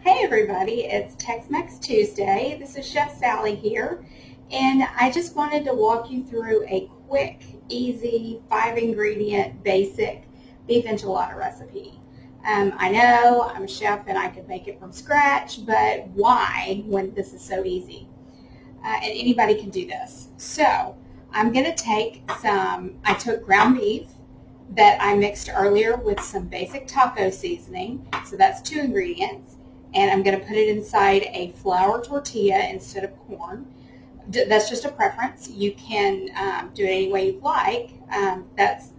Hey everybody, it's Tex-Mex Tuesday. This is Chef Sally here, and I just wanted to walk you through a quick, easy, 5-ingredient, basic beef enchilada recipe. I know I'm a chef and I could make it from scratch, but why when this is so easy? And anybody can do this. So I'm going to take I took ground beef that I mixed earlier with some basic taco seasoning, so that's 2 ingredients. And I'm going to put it inside a flour tortilla instead of corn. That's just a preference. You can do it any way you like. That's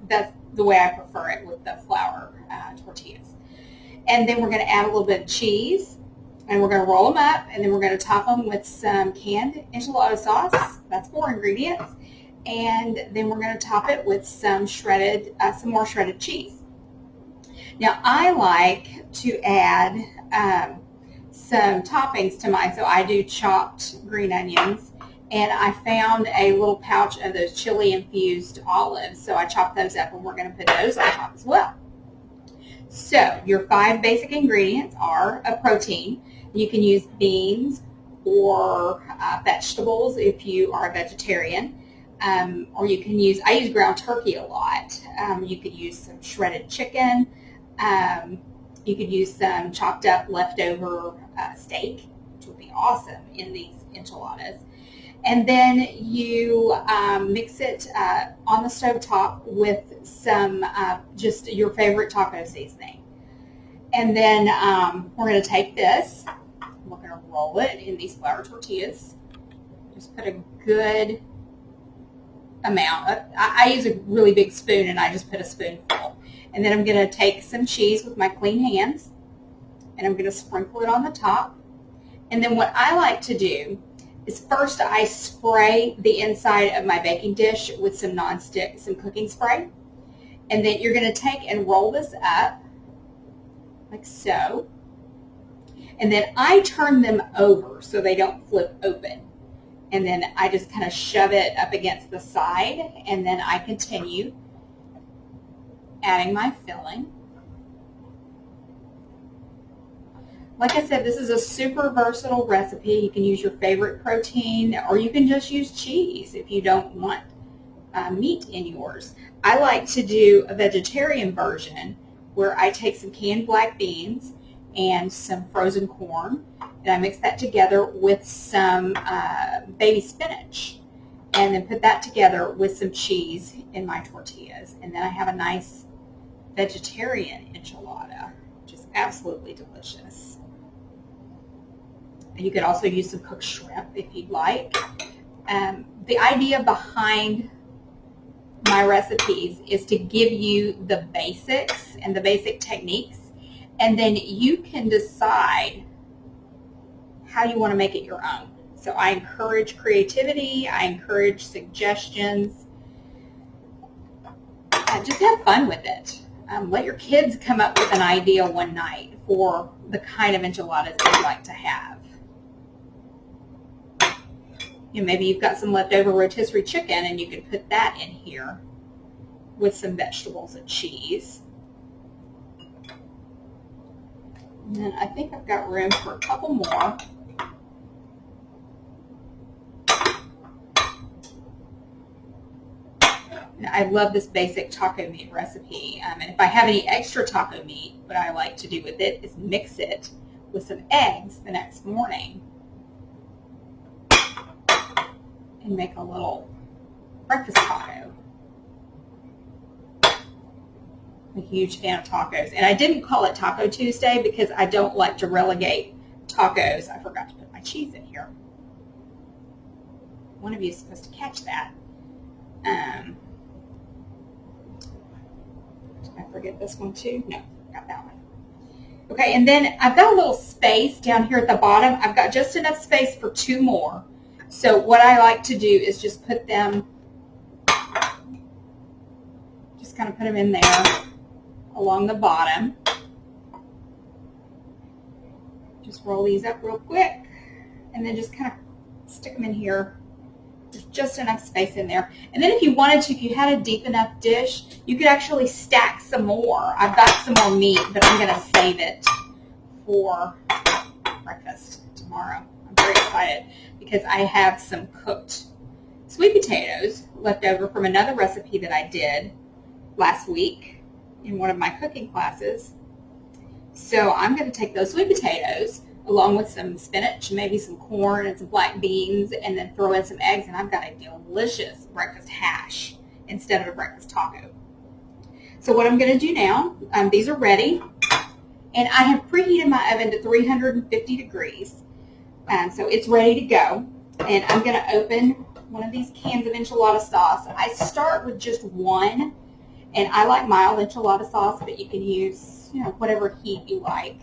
the way I prefer it, with the flour tortillas. And then we're going to add a little bit of cheese, and we're going to roll them up, and then we're going to top them with some canned enchilada sauce. That's 4 ingredients. And then we're going to top it with some more shredded cheese. Now I like to add some toppings to mine, so I do chopped green onions, and I found a little pouch of those chili infused olives, so I chopped those up, and we're going to put those on top as well. So your 5 basic ingredients are a protein. You can use beans or vegetables if you are a vegetarian, or you can use, I use ground turkey a lot. You could use some shredded chicken. You could use some chopped up leftover steak, which would be awesome in these enchiladas. And then you mix it on the stove top with some just your favorite taco seasoning. And then we're going to take this, we're going to roll it in these flour tortillas. Just put a good amount. I use a really big spoon, and I just put a spoonful. And then I'm going to take some cheese with my clean hands, and I'm going to sprinkle it on the top. And then what I like to do is first I spray the inside of my baking dish with some nonstick, some cooking spray. And then you're going to take and roll this up like so. And then I turn them over so they don't flip open. And then I just kind of shove it up against the side, and then I continue adding my filling. Like I said, this is a super versatile recipe. You can use your favorite protein, or you can just use cheese if you don't want meat in yours. I like to do a vegetarian version where I take some canned black beans and some frozen corn, and I mix that together with some baby spinach, and then put that together with some cheese in my tortillas. And then I have a nice vegetarian enchilada, which is absolutely delicious. And you could also use some cooked shrimp if you'd like. The idea behind my recipes is to give you the basics and the basic techniques, and then you can decide how you want to make it your own. So I encourage creativity, I encourage suggestions. Just have fun with it. Let your kids come up with an idea one night for the kind of enchiladas they'd like to have. You know, maybe you've got some leftover rotisserie chicken, and you can put that in here with some vegetables and cheese. And then I think I've got room for a couple more. I love this basic taco meat recipe, and if I have any extra taco meat, what I like to do with it is mix it with some eggs the next morning and make a little breakfast taco. I'm a huge fan of tacos, and I didn't call it Taco Tuesday because I don't like to relegate tacos. I forgot to put my cheese in here. One of you is supposed to catch that. Did I forget this one too? No, got that one. Okay, and then I've got a little space down here at the bottom. I've got just enough space for 2 more. So what I like to do is just put them, just kind of put them in there along the bottom. Just roll these up real quick, and then just kind of stick them in here. There's just enough space in there. And then if you wanted to, if you had a deep enough dish, you could actually stack some more. I've got some more meat, but I'm going to save it for breakfast tomorrow. I'm very excited because I have some cooked sweet potatoes left over from another recipe that I did last week in one of my cooking classes. So I'm going to take those sweet potatoes along with some spinach, maybe some corn and some black beans, and then throw in some eggs, and I've got a delicious breakfast hash instead of a breakfast taco. So what I'm going to do now, these are ready, and I have preheated my oven to 350 degrees, so it's ready to go. And I'm going to open one of these cans of enchilada sauce. I start with just one, and I like mild enchilada sauce, but you can use, whatever heat you like.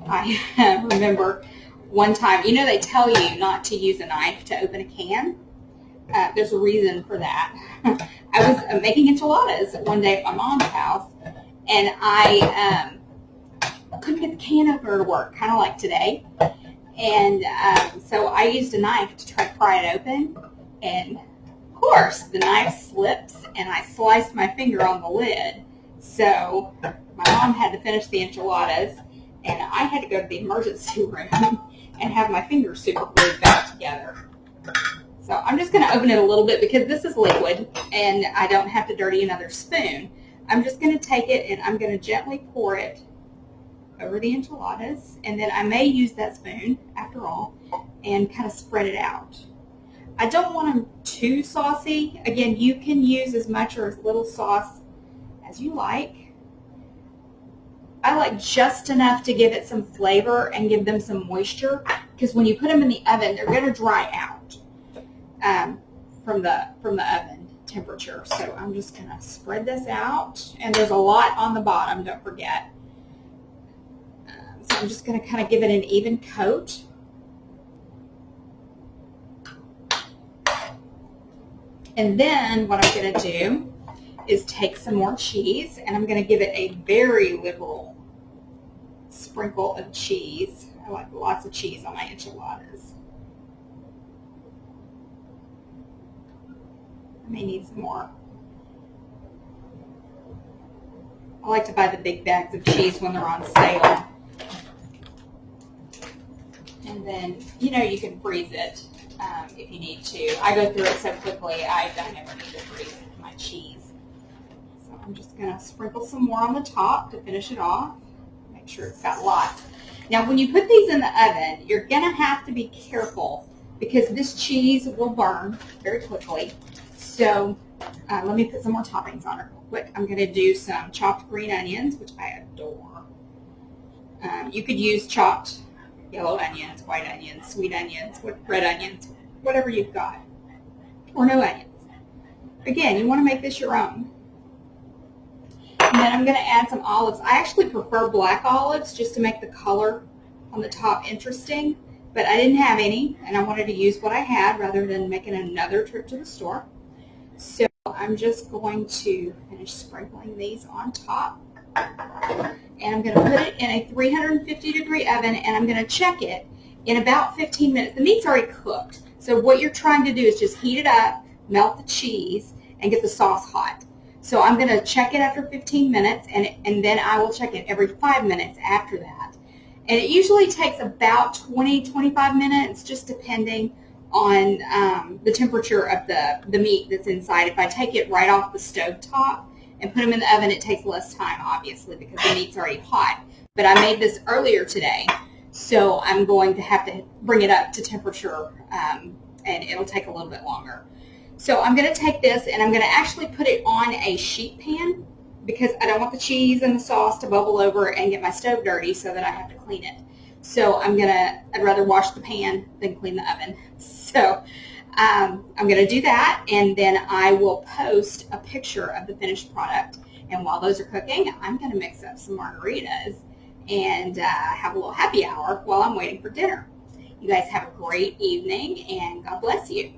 I remember one time, they tell you not to use a knife to open a can. There's a reason for that. I was making enchiladas one day at my mom's house, and I couldn't get the can opener to work, kind of like today. And so I used a knife to try to pry it open, and of course the knife slips, and I sliced my finger on the lid. So my mom had to finish the enchiladas, and I had to go to the emergency room and have my fingers super glued back together. So I'm just going to open it a little bit because this is liquid and I don't have to dirty another spoon. I'm just going to take it and I'm going to gently pour it over the enchiladas, and then I may use that spoon after all and kind of spread it out. I don't want them too saucy. Again, you can use as much or as little sauce as you like. I like just enough to give it some flavor and give them some moisture, because when you put them in the oven, they're going to dry out from the oven temperature. So I'm just going to spread this out, and there's a lot on the bottom, don't forget. So I'm just going to kind of give it an even coat. And then what I'm going to do is take some more cheese, and I'm going to give it a very liberal sprinkle of cheese. I like lots of cheese on my enchiladas. I may need some more. I like to buy the big bags of cheese when they're on sale. And then, you can freeze it if you need to. I go through it so quickly, I never need to freeze my cheese. So I'm just going to sprinkle some more on the top to finish it off. Make sure it's got lots. Now, when you put these in the oven, you're going to have to be careful because this cheese will burn very quickly. So let me put some more toppings on it real quick. I'm going to do some chopped green onions, which I adore. You could use chopped yellow onions, white onions, sweet onions, red onions, whatever you've got, or no onions. Again, you want to make this your own. And then I'm going to add some olives. I actually prefer black olives just to make the color on the top interesting, but I didn't have any, and I wanted to use what I had rather than making another trip to the store. So I'm just going to finish sprinkling these on top. And I'm going to put it in a 350 degree oven, and I'm going to check it in about 15 minutes. The meat's already cooked, so what you're trying to do is just heat it up, melt the cheese, and get the sauce hot. So I'm going to check it after 15 minutes, and then I will check it every 5 minutes after that. And it usually takes about 20-25 minutes, just depending on the temperature of the meat that's inside. If I take it right off the stove top and put them in the oven, it takes less time, obviously, because the meat's already hot. But I made this earlier today, so I'm going to have to bring it up to temperature, and it'll take a little bit longer. So I'm going to take this, and I'm going to actually put it on a sheet pan because I don't want the cheese and the sauce to bubble over and get my stove dirty so that I have to clean it. So I'd rather wash the pan than clean the oven. So I'm going to do that, and then I will post a picture of the finished product. And while those are cooking, I'm going to mix up some margaritas and have a little happy hour while I'm waiting for dinner. You guys have a great evening, and God bless you.